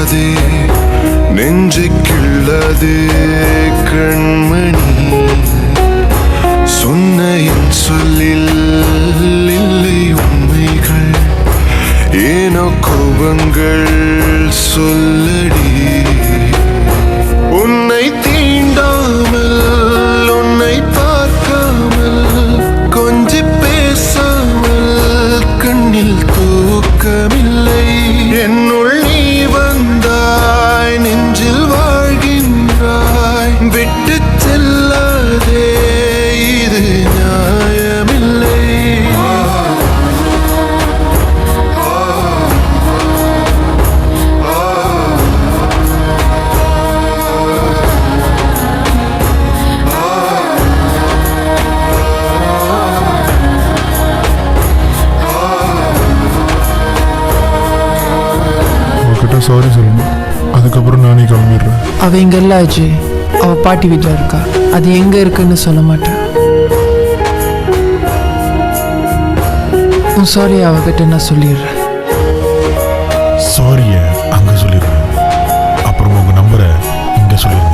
சொல்லாதே நெஞ்சு கிள்ளாதே கண்மணி. சொன்ன என் சொல்லில் இல்லை உண்மைகள், ஏனோ கோபங்கள் சொல்லடி. உன்னை தீண்டாமல் உன்னை பார்க்காமல் கொஞ்சி பேசாமல் கண்ணில் தூக்கமில்லை. என்னுள் நீ வந்தாய், நெஞ்சில் வாழ்கின்றாய், விட்டு செல்லாதே, இது நியாயமில்லை. சாரி சொல்லணும், அதுக்கப்புறம் நானே கிளம்பிடுறேன். அவள் இங்கே இல்லை அஜய், அவள் பாட்டி வீட்டில் இருக்கா. அது எங்கே இருக்குன்னு சொல்ல மாட்டேன். உன் சாரி அவகிட்ட நான் சொல்லிடுறேன். சாரியை அங்கே சொல்லிடுறேன், அப்புறம் உங்கள் நம்பரை இங்கே சொல்லிடுங்க.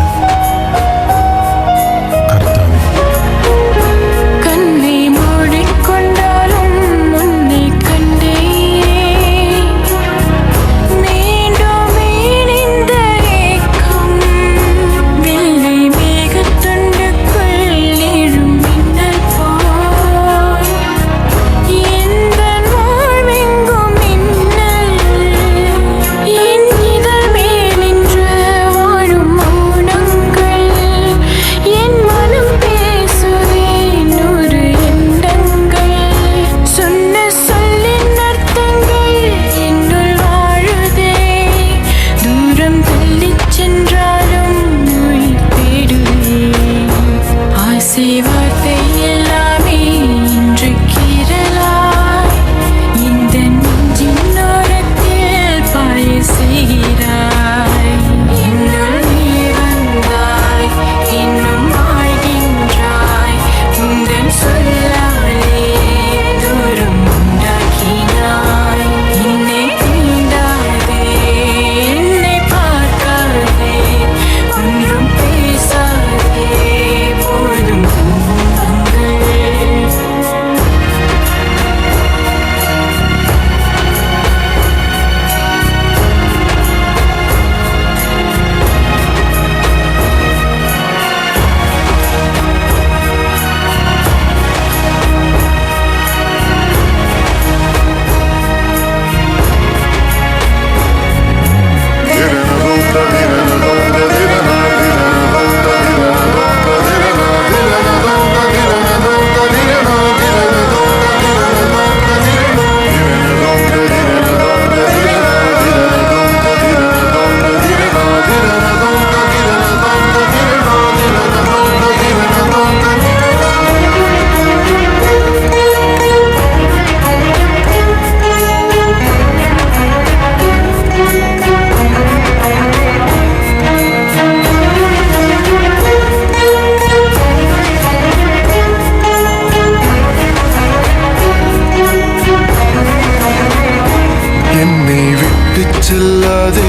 செல்லாதே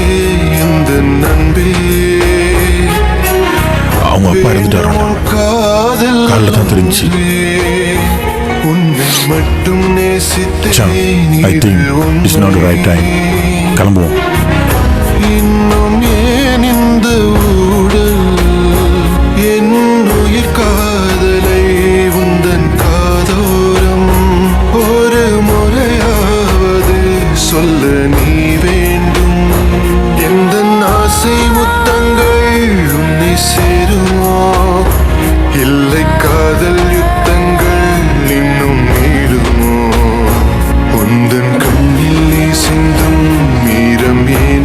இந்த நண்பே, அவங்க அப்பா இருந்துட்டாங்க. காலைல தான் தெரிஞ்சு. உன்னை மட்டும் நேசித்தேன். I think it's not the right time. கிளம்புவோம். இன்னும் ஏன் இந்த ஊடல், என் உயிர் காதலை உந்தன் காதோரம் ஒரு முறையாவது சொல்ல நீ வேண்டும். எந்த ஆசை முத்தங்கள் உன்னை சேருமோ, இல்லை காதல் யுத்தங்கள் இன்னும் நீடுமோ. உந்தன் கண்ணில் நீ சிந்தும் மீரம் ஏன்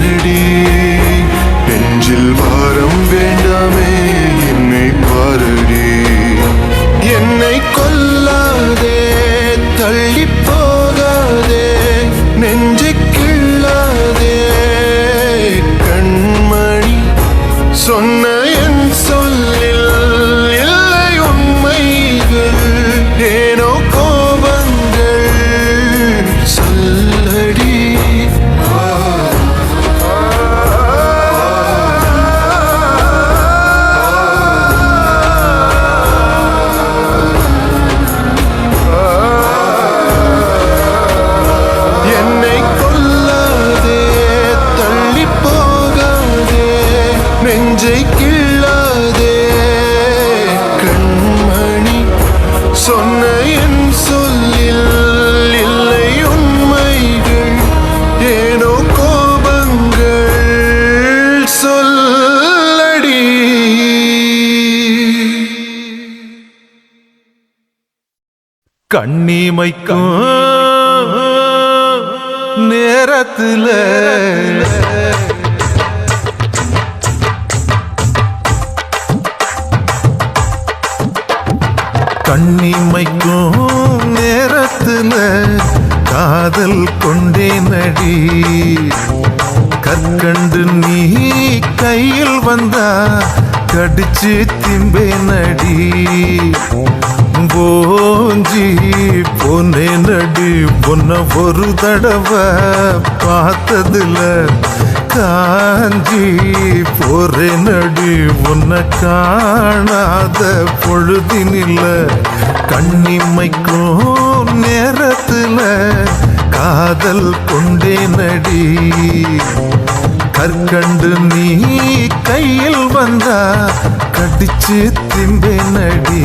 கண்ணிமைக்கும் நேரத்துல கண்ணிமைக்கும் நேரத்துல காதல் கொண்டே நடி கற்கண்டு நீ கையில் வந்தா கடிச்சு திம்பே நடி போஞ்சி பொன்னே நடி பொன்ன ஒரு தடவை பார்த்ததுல காஞ்சி போரே நடி உன்னை காணாத பொழுதினில்ல கண்ணிமைக்கும் நேரத்துல காதல் கொண்டே நடி கற்கண்டு நீ கையில் வந்தா கடிச்சு திம்பே நடி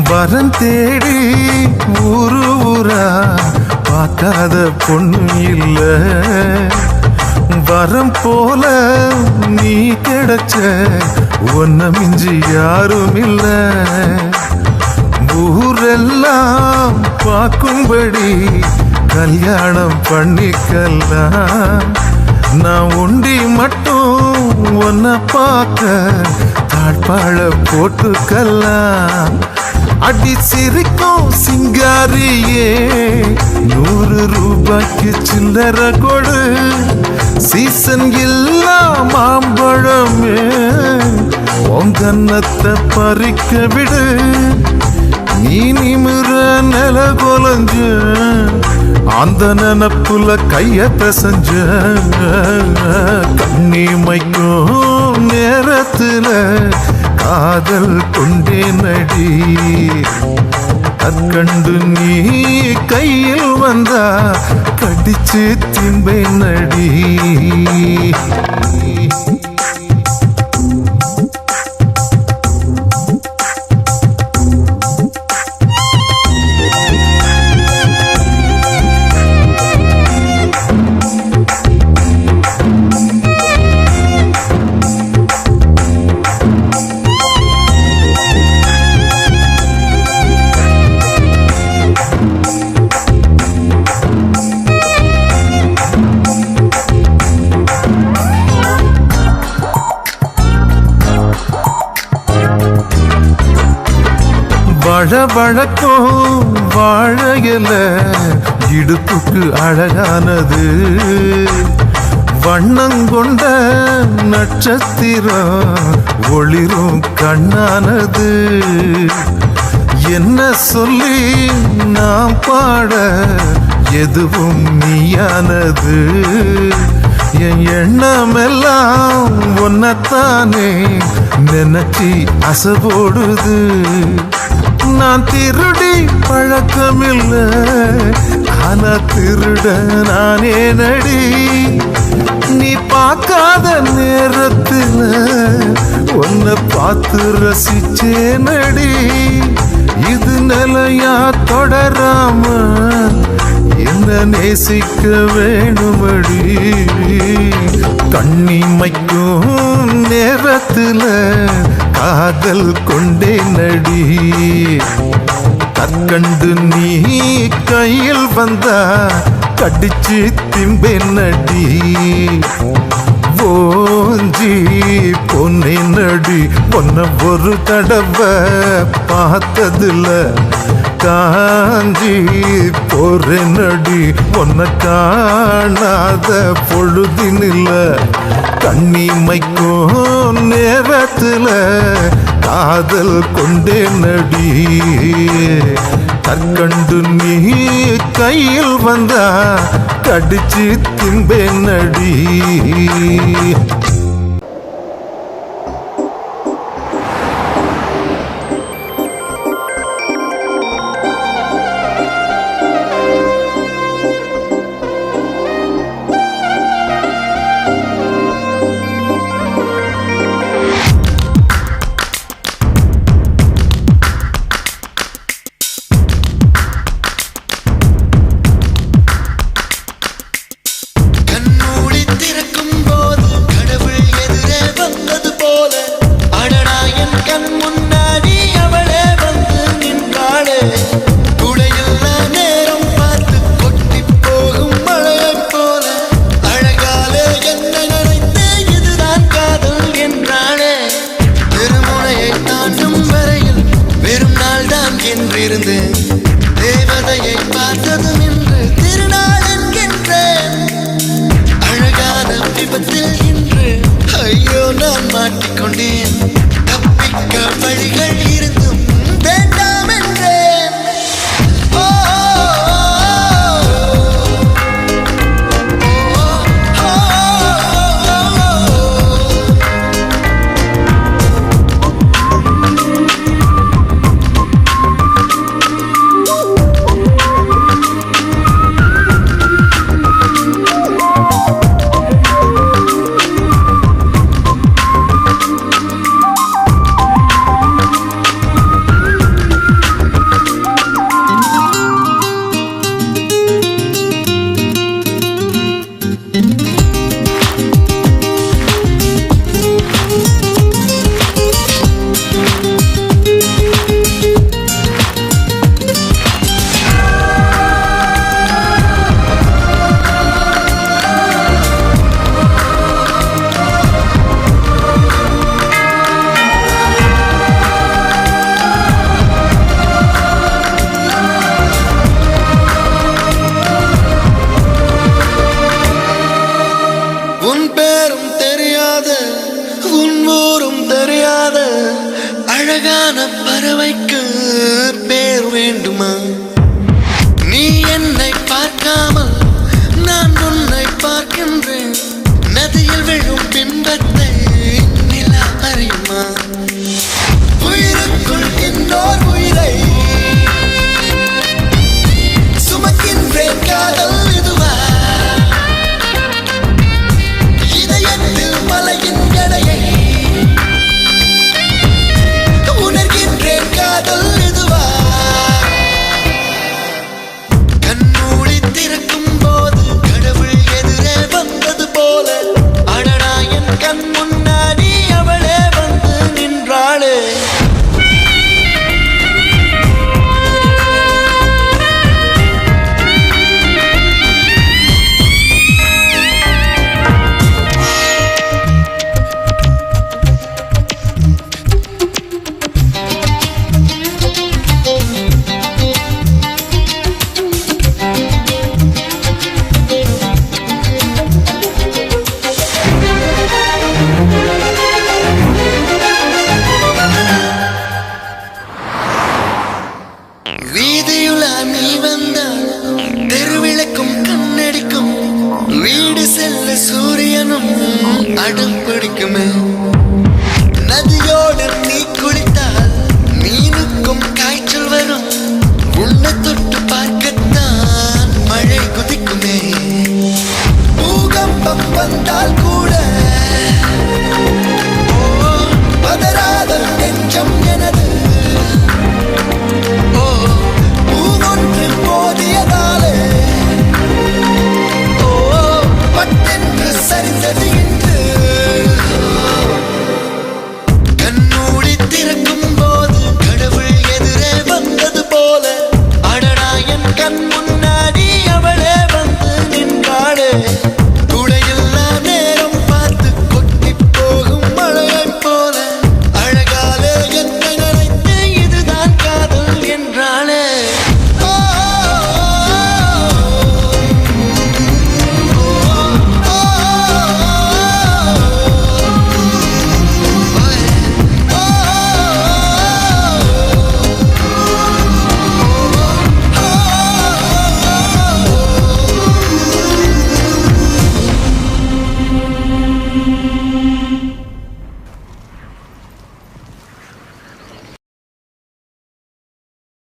வரன் தேடி ஊரு ஊரா பார்க்காத பொண்ணு இல்ல வரம் போல நீ கிடைச்ச ஒன்ன மிஞ்சி யாரும் இல்ல ஊரெல்லாம் பார்க்கும்படி கல்யாணம் பண்ணிக்கலாம் நான் ஒண்டி மட்டும் ஒன்ன பார்க்க தாழ்பாழ போட்டுக்கலாம் அடி சிரிக்கும் சிங்காரியே 100 ரூபாய்க்கு சில்லற கொடு சீசன் இல்லா மாம்பழமே உங்கன்னத்தை பறிக்க விடு நீ நிமிர நில கொலஞ்ச அந்த நினப்புல கைய பிசைஞ்ச கண்ணிமைக்கும் நேரத்துல காதல் கொண்டே நடி கற்கண்டு நீ கையில் வந்தா கடிச்சு திம்பே நடி வழவழக்கும் வாழையில இடுப்புக்கு அழகானது வண்ணங்கொண்ட நட்சத்திரம் ஒளிரும் கண்ணானது என்ன சொல்லி நாம் பாட எதுவும் நீயானது என் எண்ணமெல்லாம் ஒன்னத்தானே நினைச்சி அசைபோடுது நான் திருடி பழக்கமில்ல ஆனா திருட நானே நடி நீ பார்க்காத நேரத்துல உன்னை பார்த்து ரசிச்சே நடி இது நிலையா தொடராம என்ன நேசிக்க வேணுமடி கண்ணிமைக்கும் நேரத்துல காதல் கொண்டே நடி கற்கண்டு நீ கையில் வந்தா கடிச்சு திம்பே நடி ஓஞ்சி பொன்னே நடி பொன்ன ஒரு தடவை பார்த்ததுல காஞ்சி போரே நடி உன்னை காணாத பொழுதினில்ல கண்ணிமைக்கும் நேரத்துல காதல் கொண்டே நடி கற்கண்டு நீ கையில் வந்தா கடிச்சு திம்பே நடி நான் மாட்டிக்கொண்டேன். தப்பிக்க வழிகள் இருந்தும் வேண்டாம் என்றேன். ஓ, உன் பேரும் தெரியாத உன் ஊரும் தெரியாத அழகான பறவைக்கு பேர் வேண்டுமா? நீ என்னை பார்க்காமல் நான் உன்னை பார்க்கின்றேன். நதியில் விழும் பிம்பத்தை நிலா அறியுமா? உயிருக்குள் இன்னோர் உயிரை சுமக்கின்றேன். காதல் இதுவா? மலையின் எடையை உணர்கின்றேன். காதல் இதுவா? கண்மூடி திறக்கும் போது கடவுள் எதிரே வந்தது போல அடடா என் கண் முன்னாடி அவளே வந்து நின்றாளே. வீதியுலா நீ வந்தால் தெருவிளக்கும் கண்ணடிக்கும். வீடு செல்ல சூரியனும் அடம் பிடிக்குமே.